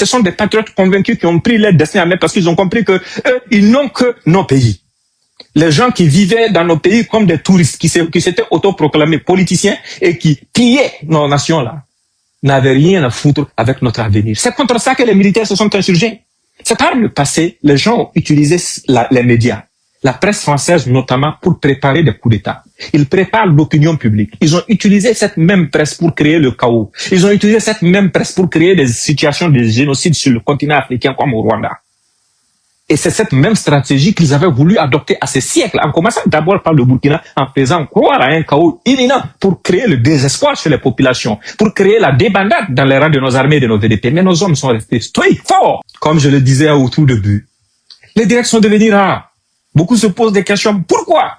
ce sont des patriotes convaincus qui ont pris leur destin en main parce qu'ils ont compris que eux, ils n'ont que nos pays. Les gens qui vivaient dans nos pays comme des touristes, qui s'étaient autoproclamés politiciens et qui pillaient nos nations-là, n'avaient rien à foutre avec notre avenir. C'est contre ça que les militaires se sont insurgés. C'est par le passé, les gens ont utilisé les médias, la presse française notamment, pour préparer des coups d'État. Ils préparent l'opinion publique. Ils ont utilisé cette même presse pour créer le chaos. Ils ont utilisé cette même presse pour créer des situations de génocide sur le continent africain comme au Rwanda. Et c'est cette même stratégie qu'ils avaient voulu adopter à ces siècles, en commençant d'abord par le Burkina, en faisant croire à un chaos imminent pour créer le désespoir chez les populations, pour créer la débandade dans les rangs de nos armées et de nos VDP. Mais nos hommes sont restés stoïques, forts. Comme je le disais au tout début, les directions devenir rares. Beaucoup se posent des questions. Pourquoi?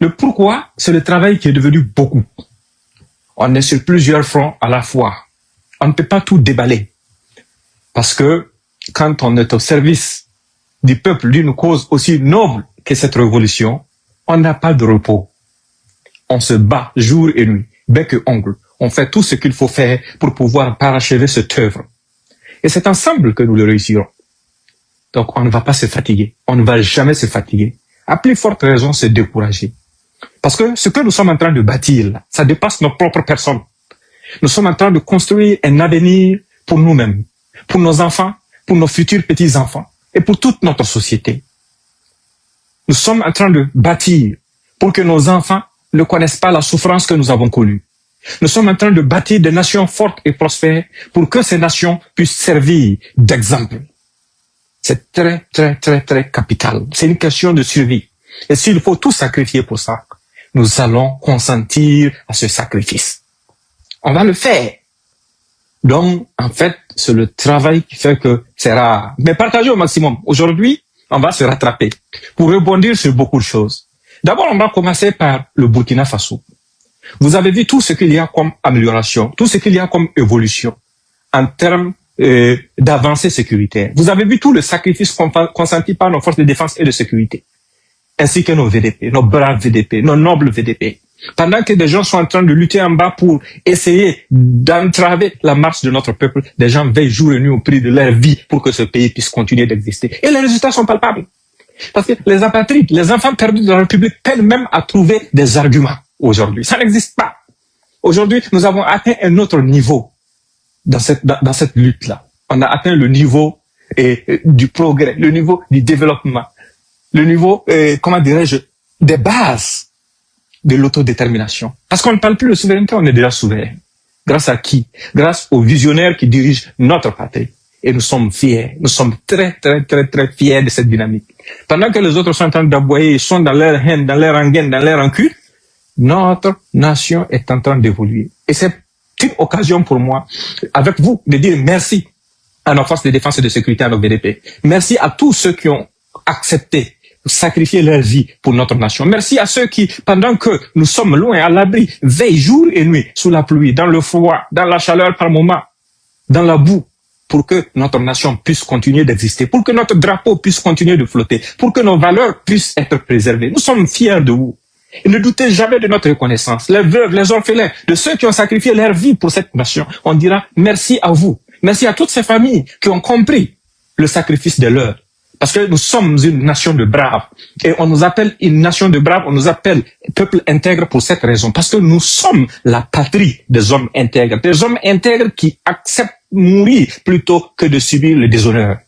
Le pourquoi, c'est le travail qui est devenu beaucoup. On est sur plusieurs fronts à la fois. On ne peut pas tout déballer. Parce que quand on est au service du peuple, d'une cause aussi noble que cette révolution, on n'a pas de repos. On se bat jour et nuit, bec et ongle. On fait tout ce qu'il faut faire pour pouvoir parachever cette œuvre. Et c'est ensemble que nous le réussirons. Donc on ne va pas se fatiguer. On ne va jamais se fatiguer. À plus forte raison, se décourager. Parce que ce que nous sommes en train de bâtir, là, ça dépasse nos propres personnes. Nous sommes en train de construire un avenir pour nous-mêmes, pour nos enfants, pour nos futurs petits-enfants et pour toute notre société. Nous sommes en train de bâtir pour que nos enfants ne connaissent pas la souffrance que nous avons connue. Nous sommes en train de bâtir des nations fortes et prospères pour que ces nations puissent servir d'exemple. C'est très, très, très, très capital. C'est une question de survie. Et s'il faut tout sacrifier pour ça, nous allons consentir à ce sacrifice. On va le faire. Donc, en fait, c'est le travail qui fait que c'est rare. Mais partagez au maximum. Aujourd'hui, on va se rattraper pour rebondir sur beaucoup de choses. D'abord, on va commencer par le Burkina Faso. Vous avez vu tout ce qu'il y a comme amélioration, tout ce qu'il y a comme évolution en termes d'avancée sécuritaire. Vous avez vu tout le sacrifice consenti par nos forces de défense et de sécurité, ainsi que nos VDP, nos braves VDP, nos nobles VDP. Pendant que des gens sont en train de lutter en bas pour essayer d'entraver la marche de notre peuple, des gens veillent jour et nuit au prix de leur vie pour que ce pays puisse continuer d'exister. Et les résultats sont palpables. Parce que les apatrides, les enfants perdus de la République peinent même à trouver des arguments aujourd'hui. Ça n'existe pas. Aujourd'hui, nous avons atteint un autre niveau dans cette lutte-là. On a atteint le niveau du progrès, le niveau du développement, le niveau, comment dirais-je, des bases de l'autodétermination. Parce qu'on ne parle plus de souveraineté, on est déjà souverain. Grâce à qui? Grâce aux visionnaires qui dirigent notre patrie. Et nous sommes fiers. Nous sommes très, très, très, très fiers de cette dynamique. Pendant que les autres sont en train d'aboyer, ils sont dans leur haine, dans leur rengaine, dans leur rancune, notre nation est en train d'évoluer. Et c'est une occasion pour moi, avec vous, de dire merci à nos forces de défense et de sécurité, à nos VDP. Merci à tous ceux qui ont accepté sacrifier leur vie pour notre nation. Merci à ceux qui, pendant que nous sommes loin, à l'abri, veillent jour et nuit, sous la pluie, dans le froid, dans la chaleur par moment, dans la boue, pour que notre nation puisse continuer d'exister, pour que notre drapeau puisse continuer de flotter, pour que nos valeurs puissent être préservées. Nous sommes fiers de vous. Et ne doutez jamais de notre reconnaissance. Les veuves, les orphelins, de ceux qui ont sacrifié leur vie pour cette nation, on dira merci à vous. Merci à toutes ces familles qui ont compris le sacrifice de leurs. Parce que nous sommes une nation de braves. Et on nous appelle une nation de braves, on nous appelle peuple intègre pour cette raison. Parce que nous sommes la patrie des hommes intègres. Des hommes intègres qui acceptent mourir plutôt que de subir le déshonneur.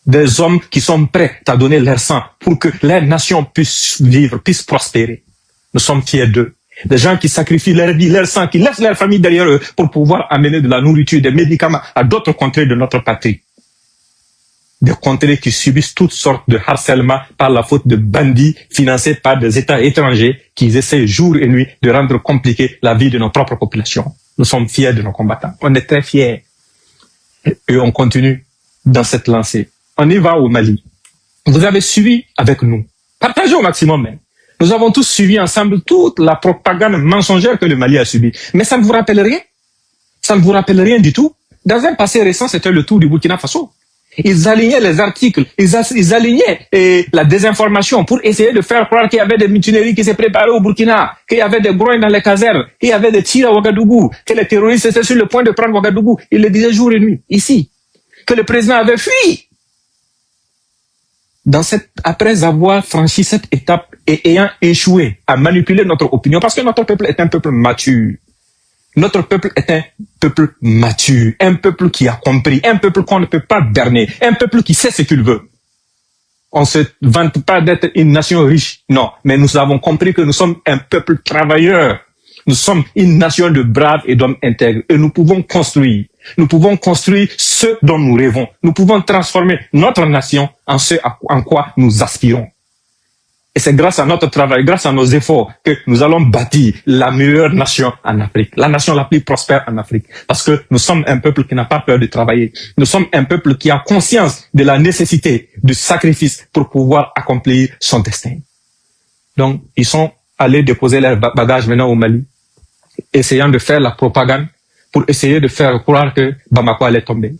Des hommes qui sont prêts à donner leur sang pour que leur nation puisse vivre, puisse prospérer. Nous sommes fiers d'eux. Des gens qui sacrifient leur vie, leur sang, qui laissent leur famille derrière eux pour pouvoir amener de la nourriture, des médicaments à d'autres contrées de notre patrie. Des contrées qui subissent toutes sortes de harcèlement par la faute de bandits financés par des États étrangers qui essaient jour et nuit de rendre compliquée la vie de nos propres populations. Nous sommes fiers de nos combattants. On est très fiers. Et on continue dans cette lancée. On y va au Mali. Vous avez suivi avec nous. Partagez au maximum même. Nous avons tous suivi ensemble toute la propagande mensongère que le Mali a subie. Mais ça ne vous rappelle rien? Ça ne vous rappelle rien du tout? Dans un passé récent, c'était le tour du Burkina Faso. Ils alignaient les articles, ils alignaient la désinformation pour essayer de faire croire qu'il y avait des mutineries qui se préparaient au Burkina, qu'il y avait des groins dans les casernes, qu'il y avait des tirs à Ouagadougou, que les terroristes étaient sur le point de prendre Ouagadougou. Ils le disaient jour et nuit. Ici, que le président avait fui. Après avoir franchi cette étape et ayant échoué à manipuler notre opinion, parce que notre peuple est un peuple mature. Notre peuple est un peuple mature, un peuple qui a compris, un peuple qu'on ne peut pas berner, un peuple qui sait ce qu'il veut. On ne se vante pas d'être une nation riche, non, mais nous avons compris que nous sommes un peuple travailleur. Nous sommes une nation de braves et d'hommes intègres et nous pouvons construire. Nous pouvons construire ce dont nous rêvons. Nous pouvons transformer notre nation en ce en quoi nous aspirons. Et c'est grâce à notre travail, grâce à nos efforts, que nous allons bâtir la meilleure nation en Afrique, la nation la plus prospère en Afrique. Parce que nous sommes un peuple qui n'a pas peur de travailler. Nous sommes un peuple qui a conscience de la nécessité du sacrifice pour pouvoir accomplir son destin. Donc, ils sont allés déposer leurs bagages maintenant au Mali, essayant de faire la propagande pour essayer de faire croire que Bamako allait tomber.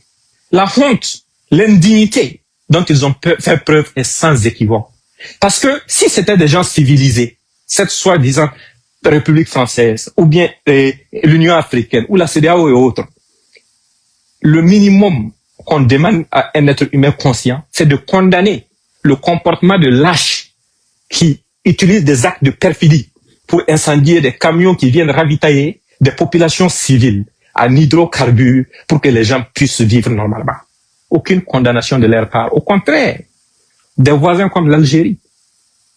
La honte, l'indignité dont ils ont fait preuve est sans équivoque. Parce que si c'était des gens civilisés, cette soi-disant République française, ou bien l'Union africaine, ou la CEDEAO et autres, le minimum qu'on demande à un être humain conscient, c'est de condamner le comportement de lâches qui utilisent des actes de perfidie pour incendier des camions qui viennent ravitailler des populations civiles en hydrocarbures pour que les gens puissent vivre normalement. Aucune condamnation de leur part. Au contraire, des voisins comme l'Algérie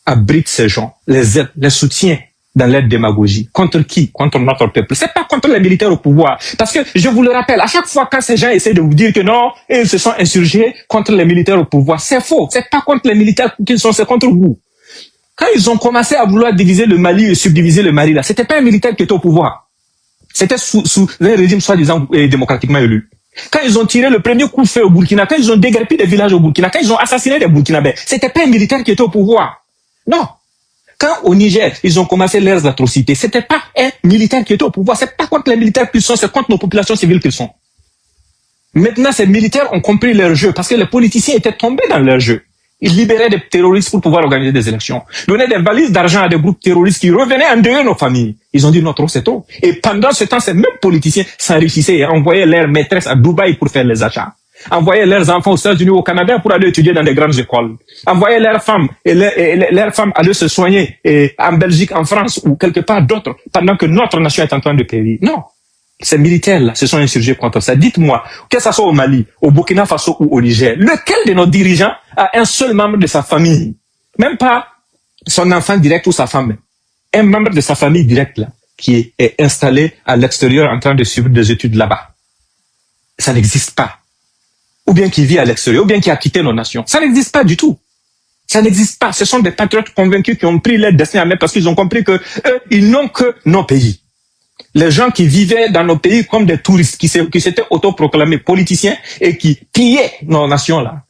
abritent ces gens, les aident, les soutiennent dans leur démagogie. Contre qui? Contre notre peuple. C'est pas contre les militaires au pouvoir. Parce que, je vous le rappelle, à chaque fois quand ces gens essaient de vous dire que non, ils se sont insurgés contre les militaires au pouvoir, c'est faux. C'est pas contre les militaires qu'ils sont, c'est contre vous. Quand ils ont commencé à vouloir diviser le Mali et subdiviser le Mali, là, c'était pas un militaire qui était au pouvoir. C'était sous un régime soi-disant démocratiquement élu. Quand ils ont tiré le premier coup de feu au Burkina, quand ils ont déguerpi des villages au Burkina, quand ils ont assassiné des Burkinabés, c'était pas un militaire qui était au pouvoir. Non. Quand au Niger, ils ont commencé leurs atrocités, c'était pas un militaire qui était au pouvoir. C'est pas contre les militaires qu'ils sont, c'est contre nos populations civiles qu'ils sont. Maintenant, ces militaires ont compris leur jeu parce que les politiciens étaient tombés dans leur jeu. Ils libéraient des terroristes pour pouvoir organiser des élections. Donnaient des valises d'argent à des groupes terroristes qui revenaient endeuiller nos familles. Ils ont dit non, trop, c'est trop. Et pendant ce temps, ces mêmes politiciens s'enrichissaient et envoyaient leurs maîtresses à Dubaï pour faire les achats. Envoyaient leurs enfants aux États-Unis, au Canada pour aller étudier dans des grandes écoles. Envoyaient leurs femmes leurs femmes aller se soigner en Belgique, en France ou quelque part d'autre pendant que notre nation est en train de périr. Non. Ces militaires-là se sont insurgés contre ça. Dites-moi, que ce soit au Mali, au Burkina Faso ou au Niger, lequel de nos dirigeants a un seul membre de sa famille, même pas son enfant direct ou sa femme, un membre de sa famille directe là, qui est installé à l'extérieur en train de suivre des études là-bas. Ça n'existe pas. Ou bien qui vit à l'extérieur, ou bien qui a quitté nos nations. Ça n'existe pas du tout. Ça n'existe pas. Ce sont des patriotes convaincus qui ont pris leur destin à main parce qu'ils ont compris que eux, ils n'ont que nos pays. Les gens qui vivaient dans nos pays comme des touristes, qui s'étaient autoproclamés politiciens et qui pillaient nos nations là,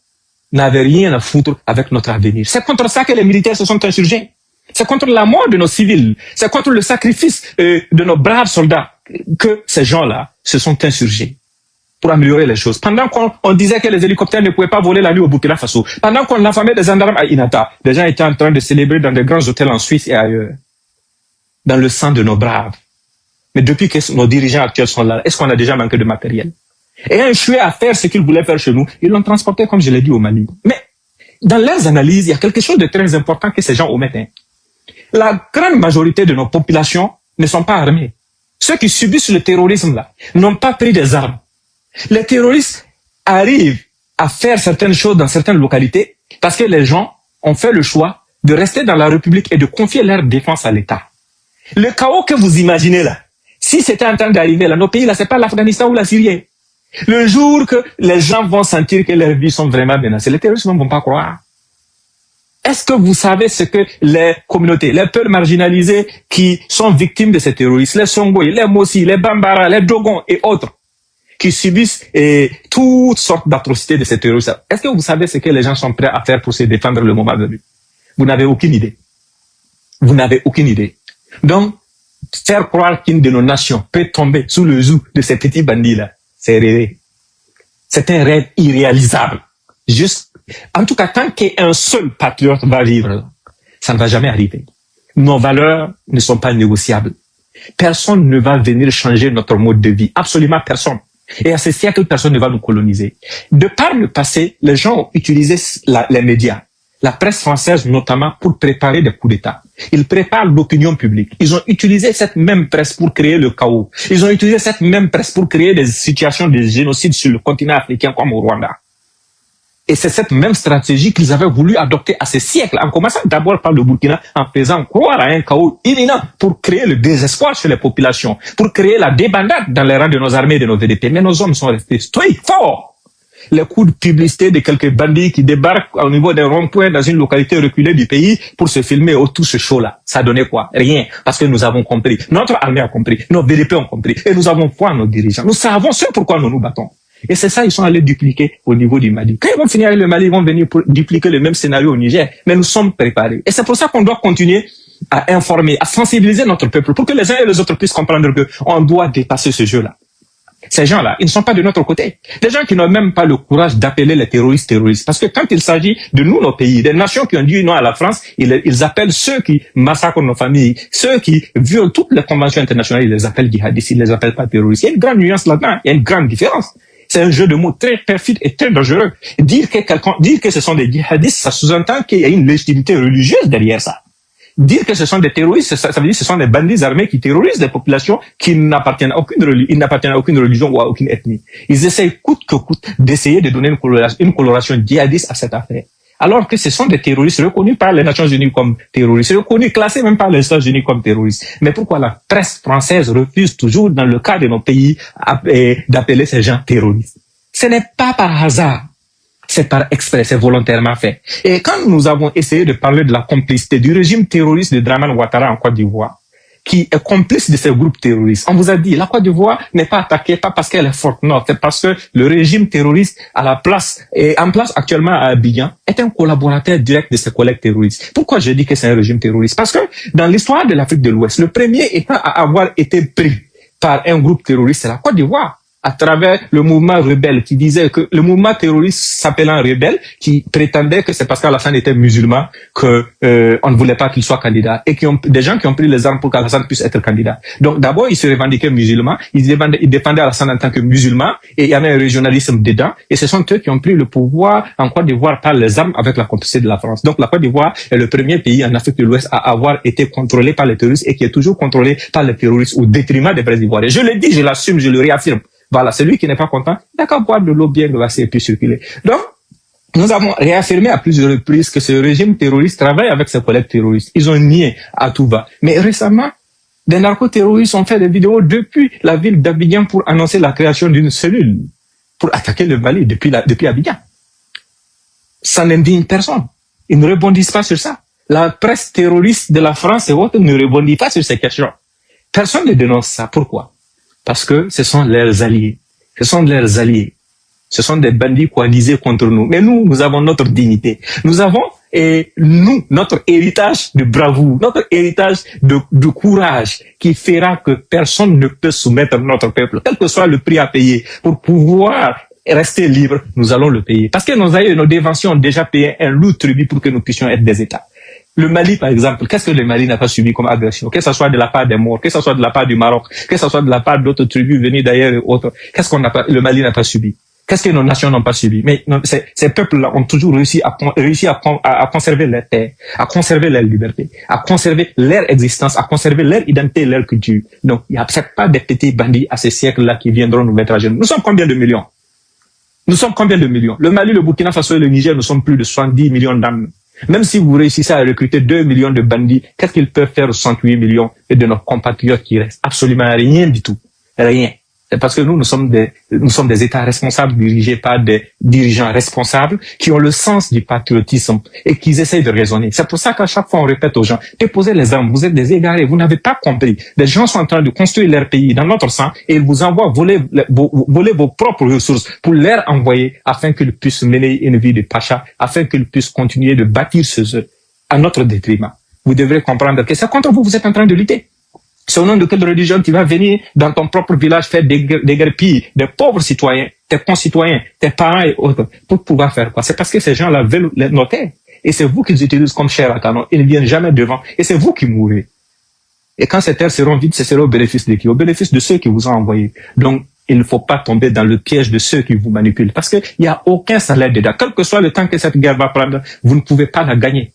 n'avaient rien à foutre avec notre avenir. C'est contre ça que les militaires se sont insurgés. C'est contre la mort de nos civils. C'est contre le sacrifice de nos braves soldats que ces gens-là se sont insurgés pour améliorer les choses. Pendant qu'on disait que les hélicoptères ne pouvaient pas voler la nuit au Burkina Faso, pendant qu'on affamait des gendarmes à Inata, les gens étaient en train de célébrer dans de grands hôtels en Suisse et ailleurs, dans le sang de nos braves. Mais depuis que nos dirigeants actuels sont là, est-ce qu'on a déjà manqué de matériel? Ayant échoué à faire ce qu'ils voulaient faire chez nous, ils l'ont transporté, comme je l'ai dit, au Mali. Mais dans leurs analyses, il y a quelque chose de très important que ces gens omettent. La grande majorité de nos populations ne sont pas armées. Ceux qui subissent le terrorisme là n'ont pas pris des armes. Les terroristes arrivent à faire certaines choses dans certaines localités parce que les gens ont fait le choix de rester dans la République et de confier leur défense à l'État. Le chaos que vous imaginez là, si c'était en train d'arriver là, nos pays là, c'est pas l'Afghanistan ou la Syrie. Le jour que les gens vont sentir que leurs vies sont vraiment menacées, les terroristes ne vont pas croire. Est-ce que vous savez ce que les communautés, les peuples marginalisés qui sont victimes de ces terroristes, les Songhai, les Mossi, les Bambara, les Dogons et autres, qui subissent toutes sortes d'atrocités de ces terroristes, est-ce que vous savez ce que les gens sont prêts à faire pour se défendre le moment venu? Vous n'avez aucune idée. Vous n'avez aucune idée. Donc, faire croire qu'une de nos nations peut tomber sous le joug de ces petits bandits-là, c'est rêver. C'est un rêve irréalisable. En tout cas, tant qu'un seul patriote va vivre, ça ne va jamais arriver. Nos valeurs ne sont pas négociables. Personne ne va venir changer notre mode de vie. Absolument personne. Et à ce siècle, personne ne va nous coloniser. De par le passé, les gens ont utilisé les médias, la presse française notamment, pour préparer des coups d'État. Ils préparent l'opinion publique. Ils ont utilisé cette même presse pour créer le chaos. Ils ont utilisé cette même presse pour créer des situations de génocide sur le continent africain comme au Rwanda. Et c'est cette même stratégie qu'ils avaient voulu adopter à ce siècle, en commençant d'abord par le Burkina, en faisant croire à un chaos imminent pour créer le désespoir chez les populations, pour créer la débandade dans les rangs de nos armées et de nos VDP. Mais nos hommes sont restés stoïques, forts. Les coups de publicité de quelques bandits qui débarquent au niveau des ronds-points dans une localité reculée du pays pour se filmer autour de ce show-là. Ça donnait quoi? Rien. Parce que nous avons compris. Notre armée a compris. Nos VDP ont compris. Et nous avons foi en nos dirigeants. Nous savons ce pourquoi nous nous battons. Et c'est ça, ils sont allés dupliquer au niveau du Mali. Quand ils vont finir avec le Mali, ils vont venir pour dupliquer le même scénario au Niger. Mais nous sommes préparés. Et c'est pour ça qu'on doit continuer à informer, à sensibiliser notre peuple pour que les uns et les autres puissent comprendre qu'on doit dépasser ce jeu-là. Ces gens-là, ils ne sont pas de notre côté. Des gens qui n'ont même pas le courage d'appeler les terroristes. Parce que quand il s'agit de nous, nos pays, des nations qui ont dit non à la France, ils appellent ceux qui massacrent nos familles, ceux qui violent toutes les conventions internationales, ils les appellent djihadistes, ils les appellent pas terroristes. Il y a une grande nuance là-dedans, il y a une grande différence. C'est un jeu de mots très perfide et très dangereux. Dire que ce sont des djihadistes, ça sous-entend qu'il y a une légitimité religieuse derrière ça. Dire que ce sont des terroristes, ça veut dire que ce sont des bandits armés qui terrorisent des populations qui n'appartiennent à aucune religion ou à aucune ethnie. Ils essayent coûte que coûte d'essayer de donner une coloration djihadiste à cette affaire. Alors que ce sont des terroristes reconnus par les Nations Unies comme terroristes, reconnus, classés même par les États-Unis comme terroristes. Mais pourquoi la presse française refuse toujours, dans le cas de nos pays, d'appeler ces gens terroristes? Ce n'est pas par hasard. C'est par exprès, c'est volontairement fait. Et quand nous avons essayé de parler de la complicité du régime terroriste de Draman Ouattara en Côte d'Ivoire, qui est complice de ces groupes terroristes, on vous a dit, la Côte d'Ivoire n'est pas attaquée, pas parce qu'elle est forte, non, c'est parce que le régime terroriste en place actuellement à Abidjan, est un collaborateur direct de ces collègues terroristes. Pourquoi je dis que c'est un régime terroriste? Parce que dans l'histoire de l'Afrique de l'Ouest, le premier État à avoir été pris par un groupe terroriste, c'est la Côte d'Ivoire, à travers le mouvement rebelle, qui disait que le mouvement terroriste s'appelant rebelle, qui prétendait que c'est parce qu'Alassane était musulman que on ne voulait pas qu'il soit candidat, et des gens qui ont pris les armes pour qu'Alassane puisse être candidat. Donc d'abord ils se revendiquaient musulmans, ils défendaient Alassane en tant que musulman, et il y avait un régionalisme dedans, et ce sont eux qui ont pris le pouvoir en Côte d'Ivoire par les armes avec la complicité de la France. Donc la Côte d'Ivoire est le premier pays en Afrique de l'Ouest à avoir été contrôlé par les terroristes et qui est toujours contrôlé par les terroristes au détriment des vrais Ivoiriens. Je le dis, je l'assume, je le réaffirme. Voilà, celui qui n'est pas content, n'a qu'à boire de l'eau bien glacée et puis circuler. Donc, nous avons réaffirmé à plusieurs reprises que ce régime terroriste travaille avec ses collègues terroristes. Ils ont nié à tout va. Mais récemment, des narcoterroristes ont fait des vidéos depuis la ville d'Abidjan pour annoncer la création d'une cellule pour attaquer le Mali depuis Abidjan. Ça n'indigne personne. Ils ne rebondissent pas sur ça. La presse terroriste de la France et autres ne rebondit pas sur ces questions. Personne ne dénonce ça. Pourquoi? Parce que ce sont leurs alliés. Ce sont leurs alliés. Ce sont des bandits coalisés contre nous. Mais nous avons notre dignité. Nous avons, notre héritage de bravoure, notre héritage de courage qui fera que personne ne peut soumettre notre peuple, quel que soit le prix à payer, pour pouvoir rester libre, nous allons le payer. Parce que nos aïeux et nos déventions ont déjà payé un lourd tribut pour que nous puissions être des États. Le Mali, par exemple, qu'est-ce que le Mali n'a pas subi comme agression? Que ce soit de la part des Maures, que ce soit de la part du Maroc, que ce soit de la part d'autres tribus venues d'ailleurs et autres, le Mali n'a pas subi? Qu'est-ce que nos nations n'ont pas subi? Mais non, ces peuples-là ont toujours réussi à conserver leur terre, à conserver leur liberté, à conserver leur existence, à conserver leur identité, leur culture. Donc, il n'y a pas des petits bandits à ces siècles-là qui viendront nous mettre à genoux. Nous sommes combien de millions? Le Mali, le Burkina Faso et le Niger, nous sommes plus de 70 millions d'âmes. Même si vous réussissez à recruter 2 millions de bandits, qu'est-ce qu'ils peuvent faire aux 68 millions de nos compatriotes qui restent? Absolument rien du tout. Rien. C'est parce que nous sommes des États responsables dirigés par des dirigeants responsables qui ont le sens du patriotisme et qui essayent de raisonner. C'est pour ça qu'à chaque fois on répète aux gens, déposez les armes, vous êtes des égarés, vous n'avez pas compris. Des gens sont en train de construire leur pays dans notre sang et ils vous envoient voler vos propres ressources pour leur envoyer afin qu'ils puissent mener une vie de pacha, afin qu'ils puissent continuer de bâtir ce œuvre à notre détriment. Vous devrez comprendre que c'est contre vous êtes en train de lutter. C'est au nom de quelle religion tu vas venir dans ton propre village faire déguerpir des pauvres citoyens, tes concitoyens, tes parents et autres, pour pouvoir faire quoi? C'est parce que ces gens-là veulent nos terres. Et c'est vous qu'ils utilisent comme chair à canon. Ils ne viennent jamais devant. Et c'est vous qui mourrez. Et quand ces terres seront vides, ce sera au bénéfice de qui? Au bénéfice de ceux qui vous ont envoyés. Donc, il ne faut pas tomber dans le piège de ceux qui vous manipulent. Parce qu'il n'y a aucun salaire dedans. Quel que soit le temps que cette guerre va prendre, vous ne pouvez pas la gagner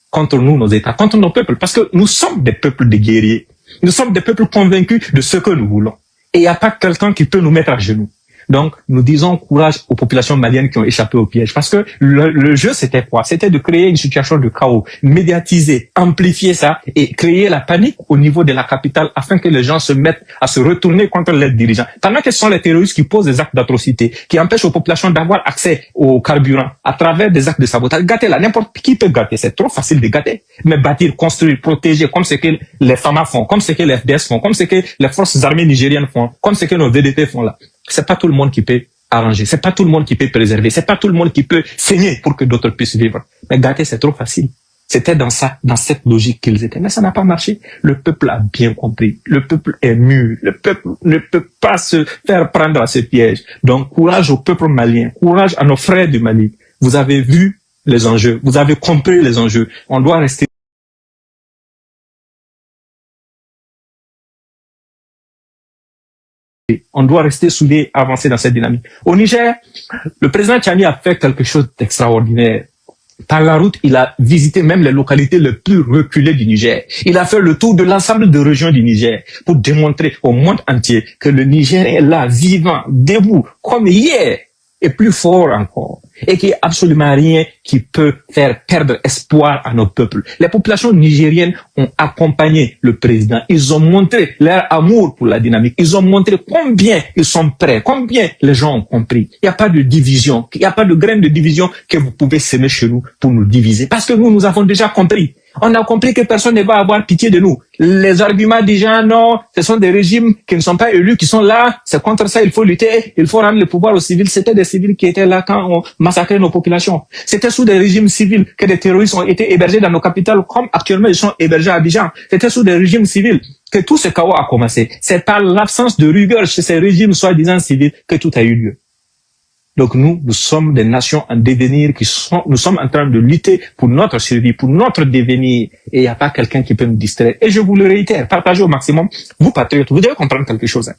contre nous, nos États, contre nos peuples. Parce que nous sommes des peuples de guerriers. Nous sommes des peuples convaincus de ce que nous voulons. Et il n'y a pas quelqu'un qui peut nous mettre à genoux. Donc, nous disons courage aux populations maliennes qui ont échappé au piège. Parce que le jeu, c'était quoi? C'était de créer une situation de chaos, médiatiser, amplifier ça et créer la panique au niveau de la capitale afin que les gens se mettent à se retourner contre leurs dirigeants. Pendant que ce sont les terroristes qui posent des actes d'atrocité, qui empêchent aux populations d'avoir accès au carburant à travers des actes de sabotage. Gâter là, n'importe qui peut gâter. C'est trop facile de gâter. Mais bâtir, construire, protéger, comme ce que les FAMA font, comme ce que les FDS font, comme ce que les forces armées nigériennes font, comme ce que nos VDP font là. C'est pas tout le monde qui peut arranger, c'est pas tout le monde qui peut préserver, c'est pas tout le monde qui peut saigner pour que d'autres puissent vivre. Mais gâter, c'est trop facile. C'était dans cette logique qu'ils étaient. Mais ça n'a pas marché. Le peuple a bien compris. Le peuple est mûr. Le peuple ne peut pas se faire prendre à ce piège. Donc, courage au peuple malien. Courage à nos frères du Mali. Vous avez vu les enjeux. Vous avez compris les enjeux. On doit rester soudés, avancer dans cette dynamique. Au Niger, le président Tchani a fait quelque chose d'extraordinaire. Par la route, il a visité même les localités les plus reculées du Niger. Il a fait le tour de l'ensemble des régions du Niger pour démontrer au monde entier que le Niger est là, vivant, debout, comme hier, et plus fort encore. Et qu'il n'y a absolument rien qui peut faire perdre espoir à nos peuples. Les populations nigériennes ont accompagné le président. Ils ont montré leur amour pour la dynamique. Ils ont montré combien ils sont prêts, combien les gens ont compris. Il n'y a pas de division, il n'y a pas de graine de division que vous pouvez semer chez nous pour nous diviser. Parce que nous avons déjà compris. On a compris que personne ne va avoir pitié de nous. Les arguments des gens, non, ce sont des régimes qui ne sont pas élus, qui sont là. C'est contre ça, il faut lutter. Il faut rendre le pouvoir aux civils. C'était des civils qui étaient là quand on massacrait nos populations. C'était sous des régimes civils que des terroristes ont été hébergés dans nos capitales, comme actuellement ils sont hébergés à Abidjan. C'était sous des régimes civils que tout ce chaos a commencé. C'est par l'absence de rigueur chez ces régimes soi-disant civils que tout a eu lieu. Donc nous sommes des nations en devenir nous sommes en train de lutter pour notre survie, pour notre devenir. Et il n'y a pas quelqu'un qui peut nous distraire. Et je vous le réitère, partagez au maximum. Vous, patriotes, vous devez comprendre quelque chose.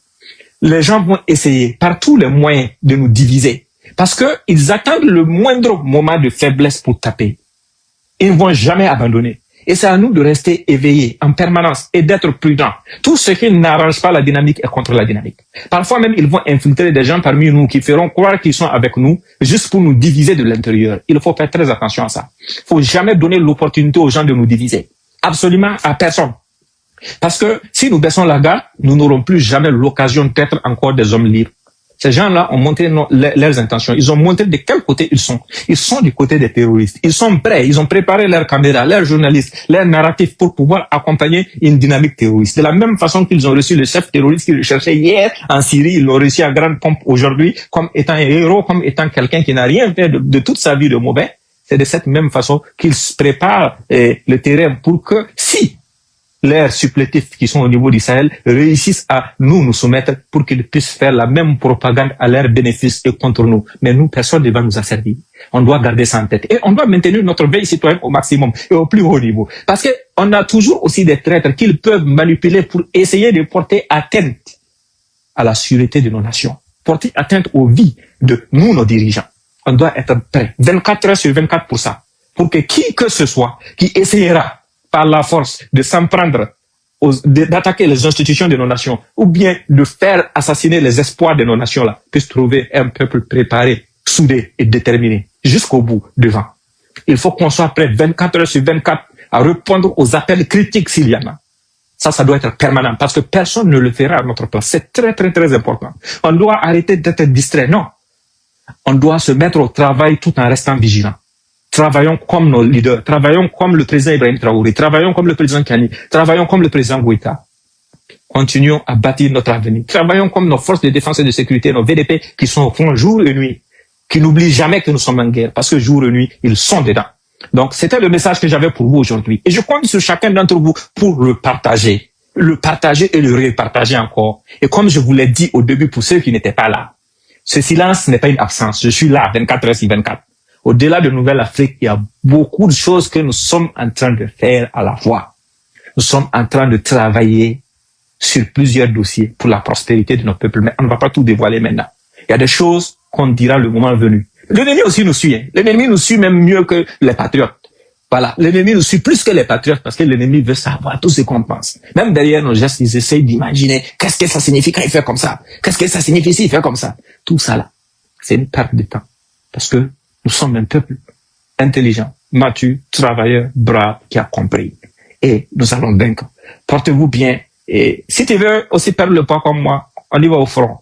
Les gens vont essayer par tous les moyens de nous diviser. Parce que ils attendent le moindre moment de faiblesse pour taper. Ils ne vont jamais abandonner. Et c'est à nous de rester éveillés en permanence et d'être prudents. Tout ce qui n'arrange pas la dynamique est contre la dynamique. Parfois même, ils vont infiltrer des gens parmi nous qui feront croire qu'ils sont avec nous juste pour nous diviser de l'intérieur. Il faut faire très attention à ça. Il faut jamais donner l'opportunité aux gens de nous diviser. Absolument à personne. Parce que si nous baissons la garde, nous n'aurons plus jamais l'occasion d'être encore des hommes libres. Ces gens-là ont montré leurs intentions. Ils ont montré de quel côté ils sont. Ils sont du côté des terroristes. Ils sont prêts. Ils ont préparé leurs caméras, leurs journalistes, leurs narratifs pour pouvoir accompagner une dynamique terroriste. De la même façon qu'ils ont reçu le chef terroriste qu'ils recherchaient hier en Syrie, ils l'ont reçu à grande pompe aujourd'hui comme étant un héros, comme étant quelqu'un qui n'a rien fait de toute sa vie de mauvais. C'est de cette même façon qu'ils se préparent le terrain pour que si leurs supplétifs qui sont au niveau du Sahel réussissent à nous soumettre pour qu'ils puissent faire la même propagande à leur bénéfice et contre nous. Mais nous, personne ne va nous asservir. On doit garder ça en tête. Et on doit maintenir notre veille citoyenne au maximum et au plus haut niveau. Parce que on a toujours aussi des traîtres qu'ils peuvent manipuler pour essayer de porter atteinte à la sûreté de nos nations. Porter atteinte aux vies de nous, nos dirigeants. On doit être prêt 24 heures sur 24 pour que qui que ce soit qui essayera par la force de s'en prendre, d'attaquer les institutions de nos nations, ou bien de faire assassiner les espoirs de nos nations-là, puisse trouver un peuple préparé, soudé et déterminé, jusqu'au bout, devant. Il faut qu'on soit prêt 24 heures sur 24 à répondre aux appels critiques s'il y en a. Ça doit être permanent, parce que personne ne le fera à notre place. C'est très, très, très important. On doit arrêter d'être distrait. Non. On doit se mettre au travail tout en restant vigilant. Travaillons comme nos leaders, travaillons comme le président Ibrahim Traoré, travaillons comme le président Kani, travaillons comme le président Goïta. Continuons à bâtir notre avenir. Travaillons comme nos forces de défense et de sécurité, nos VDP, qui sont au front jour et nuit, qui n'oublient jamais que nous sommes en guerre, parce que jour et nuit, ils sont dedans. Donc, c'était le message que j'avais pour vous aujourd'hui. Et je compte sur chacun d'entre vous pour le partager et le repartager encore. Et comme je vous l'ai dit au début pour ceux qui n'étaient pas là, ce silence n'est pas une absence. Je suis là 24 heures sur 24. Au-delà de Nouvelle-Afrique, il y a beaucoup de choses que nous sommes en train de faire à la fois. Nous sommes en train de travailler sur plusieurs dossiers pour la prospérité de nos peuples. Mais on ne va pas tout dévoiler maintenant. Il y a des choses qu'on dira le moment venu. L'ennemi aussi nous suit. Hein. L'ennemi nous suit même mieux que les patriotes. Voilà, l'ennemi nous suit plus que les patriotes parce que l'ennemi veut savoir tout ce qu'on pense. Même derrière nos gestes, ils essayent d'imaginer qu'est-ce que ça signifie quand il fait comme ça. Qu'est-ce que ça signifie s'il fait comme ça. Tout ça là, c'est une perte de temps. Parce que nous sommes un peuple intelligent, mature, travailleur, brave, qui a compris. Et nous allons vaincre. Portez-vous bien. Et si tu veux aussi perdre le poids comme moi, on y va au front.